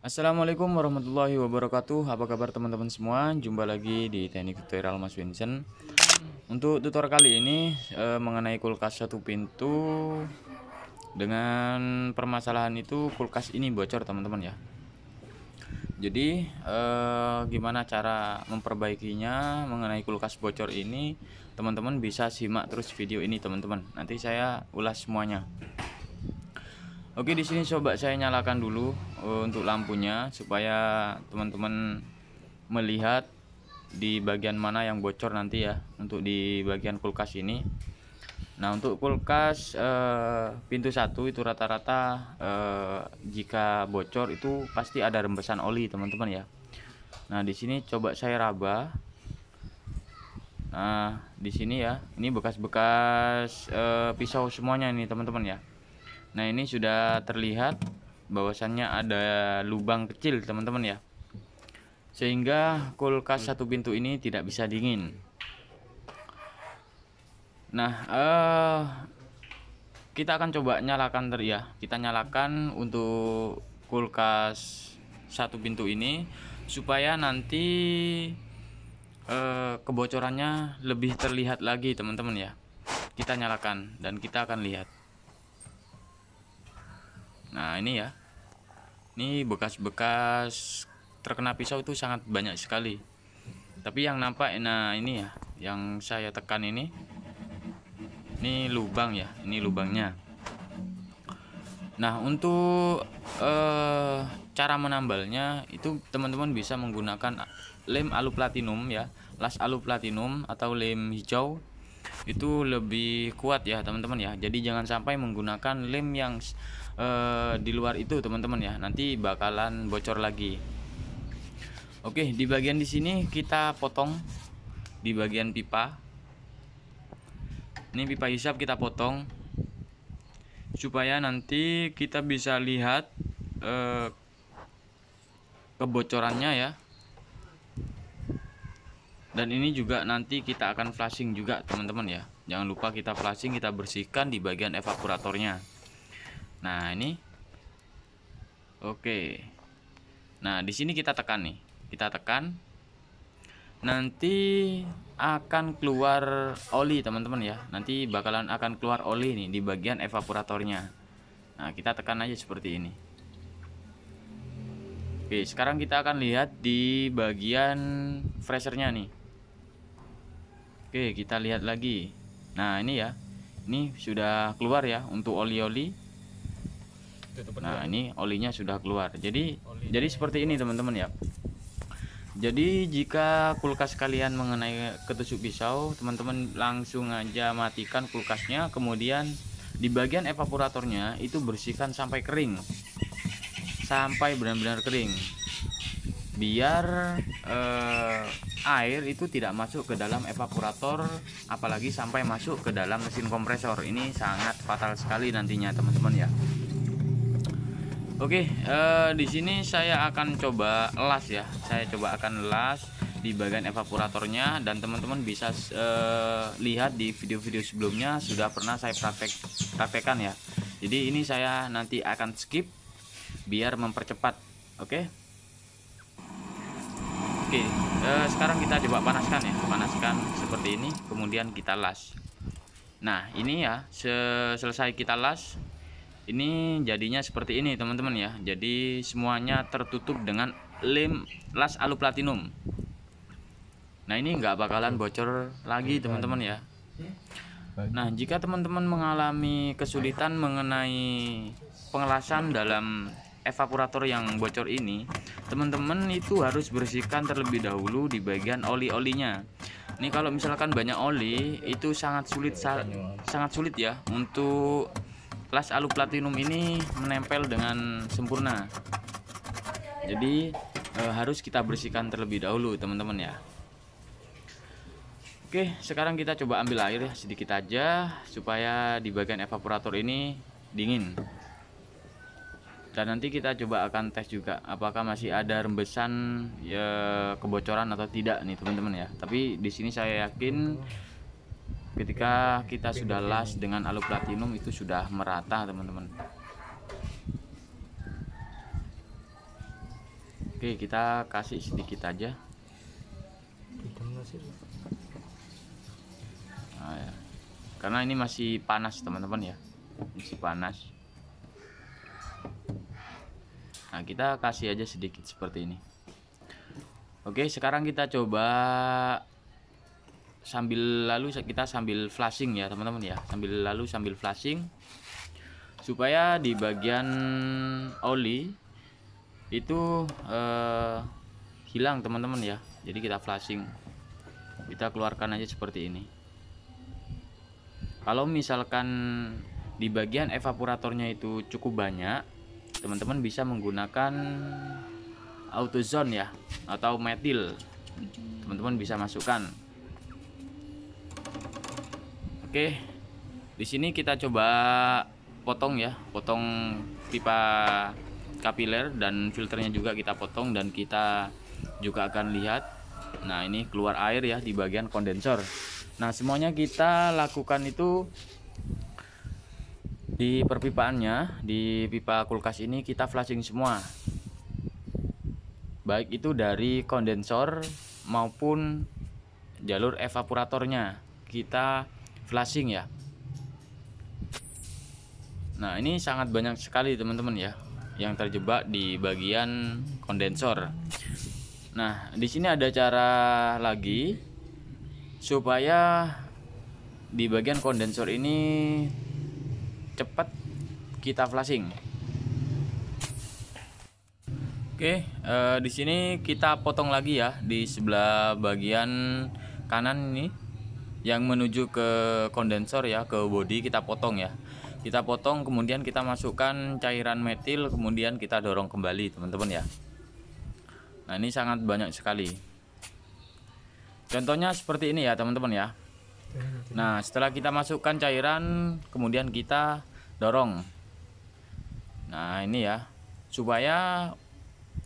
Assalamualaikum warahmatullahi wabarakatuh. Apa kabar teman-teman semua? Jumpa lagi di teknik tutorial Mas Vincent. Untuk tutorial kali ini mengenai kulkas satu pintu. Dengan permasalahan itu kulkas ini bocor teman-teman ya. Jadi gimana cara memperbaikinya mengenai kulkas bocor ini? Teman-teman bisa simak terus video ini teman-teman. Nanti saya ulas semuanya. Oke, di sini coba saya nyalakan dulu untuk lampunya supaya teman-teman melihat di bagian mana yang bocor nanti ya, untuk di bagian kulkas ini. Nah, untuk kulkas pintu satu itu rata-rata jika bocor itu pasti ada rembesan oli teman-teman ya. Nah, di sini coba saya raba. Nah, di sini ya, ini bekas-bekas pisau semuanya ini teman-teman ya. Nah, ini sudah terlihat bahwasannya ada lubang kecil teman-teman ya, sehingga kulkas satu pintu ini tidak bisa dingin. Nah, kita akan coba nyalakan kita nyalakan untuk kulkas satu pintu ini supaya nanti kebocorannya lebih terlihat lagi teman-teman ya. Kita nyalakan dan kita akan lihat. Nah, ini ya, ini bekas-bekas terkena pisau itu sangat banyak sekali. Tapi yang nampak, nah ini ya, yang saya tekan ini lubang ya, ini lubangnya. Nah, untuk cara menambalnya itu teman-teman bisa menggunakan lem alu platinum ya, las alu platinum atau lem hijau. Itu lebih kuat ya teman-teman ya. Jadi jangan sampai menggunakan lem yang di luar itu teman-teman ya, nanti bakalan bocor lagi. Oke, di bagian di sini kita potong di bagian pipa. Ini pipa hisap kita potong supaya nanti kita bisa lihat kebocorannya ya. Dan ini juga nanti kita akan flashing juga teman-teman ya. Jangan lupa kita flashing, kita bersihkan di bagian evaporatornya. Nah, ini oke. Nah, di sini kita tekan nih. Kita tekan. Nanti akan keluar oli teman-teman ya. Nanti bakalan akan keluar oli nih di bagian evaporatornya. Nah, kita tekan aja seperti ini. Oke, sekarang kita akan lihat di bagian freshernya nih. Oke, kita lihat lagi. Nah, ini ya. Ini sudah keluar ya untuk oli-oli. Nah, ini olinya sudah keluar. Jadi seperti ini teman-teman ya. Jadi jika kulkas kalian mengenai ketusuk pisau, teman-teman langsung aja matikan kulkasnya, kemudian di bagian evaporatornya itu bersihkan sampai kering, sampai benar-benar kering, biar air itu tidak masuk ke dalam evaporator, apalagi sampai masuk ke dalam mesin kompresor. Ini sangat fatal sekali nantinya teman-teman ya. Oke, di sini saya akan coba las ya. Saya coba akan las di bagian evaporatornya, dan teman-teman bisa lihat di video-video sebelumnya sudah pernah saya praktekkan ya. Jadi ini saya nanti akan skip biar mempercepat. Oke. Oke, sekarang kita coba panaskan ya. Panaskan seperti ini, kemudian kita las. Nah, ini ya, selesai kita las, ini jadinya seperti ini teman-teman ya. Jadi semuanya tertutup dengan lem las alu platinum. Nah, ini nggak bakalan bocor lagi teman-teman ya. Nah, jika teman-teman mengalami kesulitan mengenai pengelasan dalam evaporator yang bocor ini, teman-teman itu harus bersihkan terlebih dahulu di bagian oli-olinya. Ini kalau misalkan banyak oli itu sangat sulit ya untuk las alu platinum ini menempel dengan sempurna. Jadi harus kita bersihkan terlebih dahulu teman-teman ya. Oke, sekarang kita coba ambil air ya, sedikit aja supaya di bagian evaporator ini dingin. Dan nanti kita coba akan tes juga apakah masih ada rembesan ya, kebocoran atau tidak nih teman-teman ya. Tapi di sini saya yakin ketika kita sudah las dengan alu platinum itu sudah merata teman-teman. Oke, kita kasih sedikit aja. Nah, ya. Karena ini masih panas teman-teman ya, masih panas. Nah, kita kasih aja sedikit seperti ini. Oke, sekarang kita coba kita sambil flashing ya teman-teman ya, sambil flashing supaya di bagian oli itu hilang teman-teman ya. Jadi kita flashing, kita keluarkan aja seperti ini. Kalau misalkan di bagian evaporatornya itu cukup banyak, teman-teman bisa menggunakan autozone ya, atau metil. Teman-teman bisa masukkan. Oke, di sini kita coba potong ya, potong pipa kapiler dan filternya juga kita potong, dan kita juga akan lihat. Nah, ini keluar air ya di bagian kondensor. Nah, semuanya kita lakukan itu di perpipaannya. Di pipa kulkas ini kita flashing semua, baik itu dari kondensor maupun jalur evaporatornya kita flashing ya. Nah, ini sangat banyak sekali teman-teman ya yang terjebak di bagian kondensor. Nah, di sini ada cara lagi supaya di bagian kondensor ini cepat kita flashing. Oke, di sini kita potong lagi ya di sebelah bagian kanan ini yang menuju ke kondensor ya, ke bodi kita potong ya. Kita potong, kemudian kita masukkan cairan metil, kemudian kita dorong kembali teman-teman ya. Nah, ini sangat banyak sekali. Contohnya seperti ini ya teman-teman ya. Nah, setelah kita masukkan cairan, kemudian kita dorong. Nah, ini ya, supaya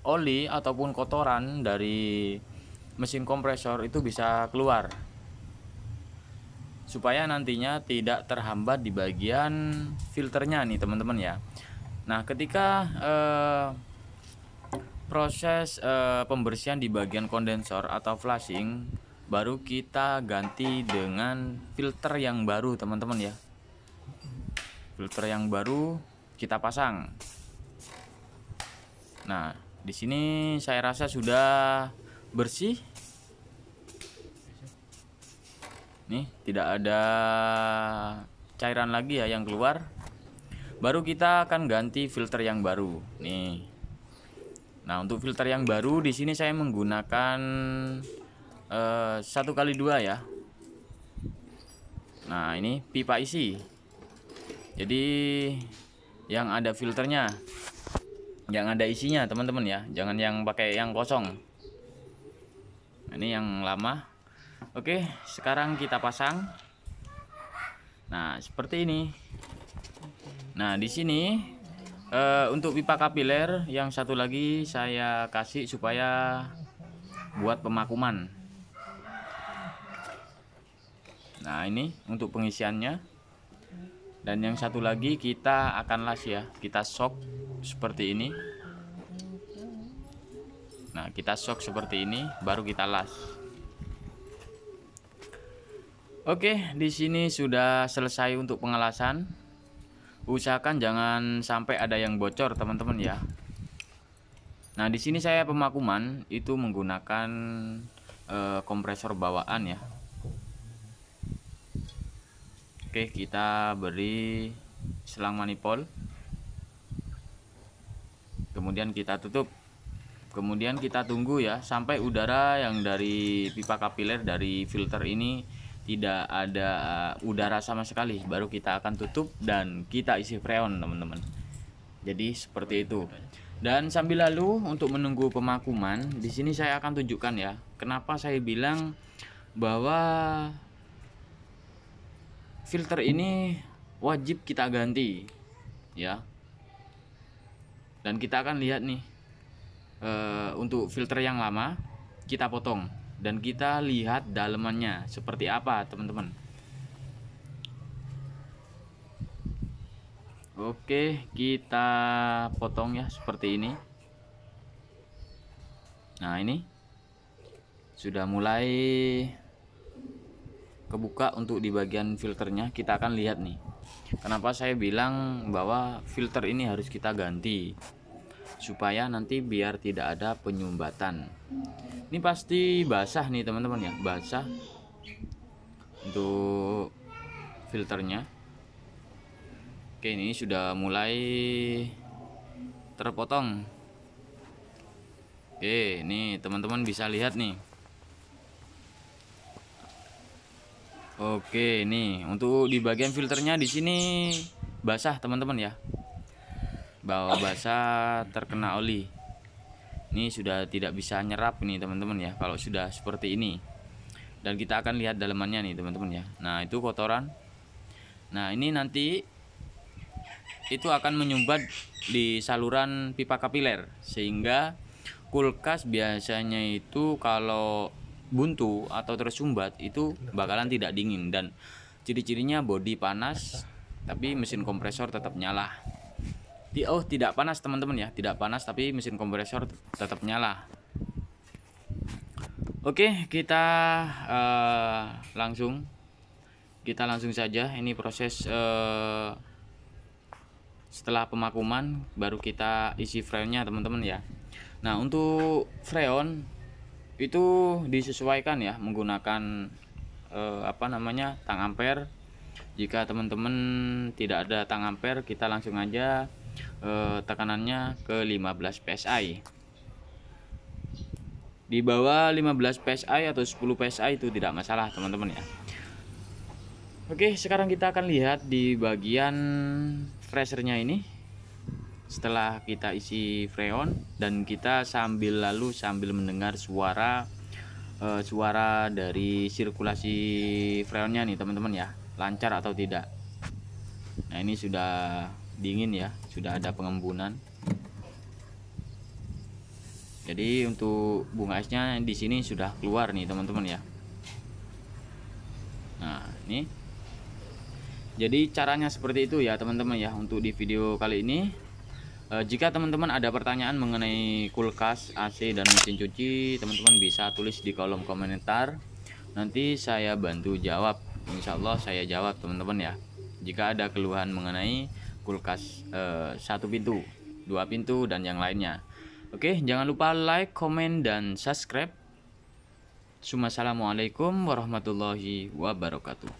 oli ataupun kotoran dari mesin kompresor itu bisa keluar, supaya nantinya tidak terhambat di bagian filternya nih teman-teman ya. Nah, ketika proses pembersihan di bagian kondensor atau flashing, baru kita ganti dengan filter yang baru teman-teman ya. Filter yang baru kita pasang. Nah, di sini saya rasa sudah bersih. Nih, tidak ada cairan lagi ya yang keluar. Baru kita akan ganti filter yang baru. Nih. Nah, untuk filter yang baru di sini saya menggunakan 1x2 ya. Nah, ini pipa isi. Jadi yang ada filternya, yang ada isinya teman-teman ya, jangan yang pakai yang kosong. Nah, ini yang lama. Oke, sekarang kita pasang. Nah, seperti ini. Nah, di sini untuk pipa kapiler yang satu lagi saya kasih supaya buat pemakuman. Nah, ini untuk pengisiannya. Dan yang satu lagi kita akan las ya, kita shock seperti ini. Nah, kita shock seperti ini, baru kita las. Oke, di sini sudah selesai untuk pengelasan. Usahakan jangan sampai ada yang bocor teman-teman ya. Nah, di sini saya pemakuman itu menggunakan kompresor bawaan ya. Oke, kita beri selang manifold, kemudian kita tutup, kemudian kita tunggu ya sampai udara yang dari pipa kapiler, dari filter ini tidak ada udara sama sekali, baru kita akan tutup dan kita isi freon teman-teman. Jadi seperti itu. Dan sambil lalu untuk menunggu pemakuman, di sini saya akan tunjukkan ya kenapa saya bilang bahwa filter ini wajib kita ganti ya. Dan kita akan lihat nih untuk filter yang lama kita potong dan kita lihat dalemannya seperti apa teman-teman. Oke, kita potong ya seperti ini. Nah, ini sudah mulai kebuka untuk di bagian filternya. Kita akan lihat nih, kenapa saya bilang bahwa filter ini harus kita ganti supaya nanti biar tidak ada penyumbatan. Ini pasti basah nih teman-teman ya, basah untuk filternya. Oke, ini sudah mulai terpotong. Oke, ini teman-teman bisa lihat nih. Oke, ini untuk di bagian filternya di sini basah teman-teman ya. Bawah basah terkena oli. Ini sudah tidak bisa nyerap nih teman-teman ya kalau sudah seperti ini. Dan kita akan lihat dalamannya nih teman-teman ya. Nah, itu kotoran. Nah, ini nanti itu akan menyumbat di saluran pipa kapiler, sehingga kulkas biasanya itu kalau buntu atau tersumbat itu bakalan tidak dingin, dan ciri-cirinya bodi panas tapi mesin kompresor tetap nyala. Tidak panas teman-teman ya, tidak panas tapi mesin kompresor tetap nyala. Oke, langsung saja ini proses setelah pemakuman baru kita isi freonnya teman-teman ya. Nah, untuk freon itu disesuaikan ya menggunakan tang ampere. Jika teman-teman tidak ada tang ampere, kita langsung aja tekanannya ke 15 psi. Di bawah 15 psi atau 10 psi itu tidak masalah teman-teman ya. Oke, sekarang kita akan lihat di bagian freshernya ini. Setelah kita isi freon dan kita sambil mendengar suara dari sirkulasi freonnya nih teman-teman ya, lancar atau tidak. Nah, ini sudah dingin ya, sudah ada pengembunan. Jadi untuk bunga esnya di sini sudah keluar nih teman-teman ya. Nah, ini jadi caranya seperti itu ya teman-teman ya untuk di video kali ini. Jika teman-teman ada pertanyaan mengenai kulkas, AC, dan mesin cuci, teman-teman bisa tulis di kolom komentar. Nanti saya bantu jawab. Insya Allah saya jawab teman-teman ya. Jika ada keluhan mengenai kulkas 1 pintu, 2 pintu, dan yang lainnya. Oke, jangan lupa like, komen, dan subscribe. Assalamualaikum warahmatullahi wabarakatuh.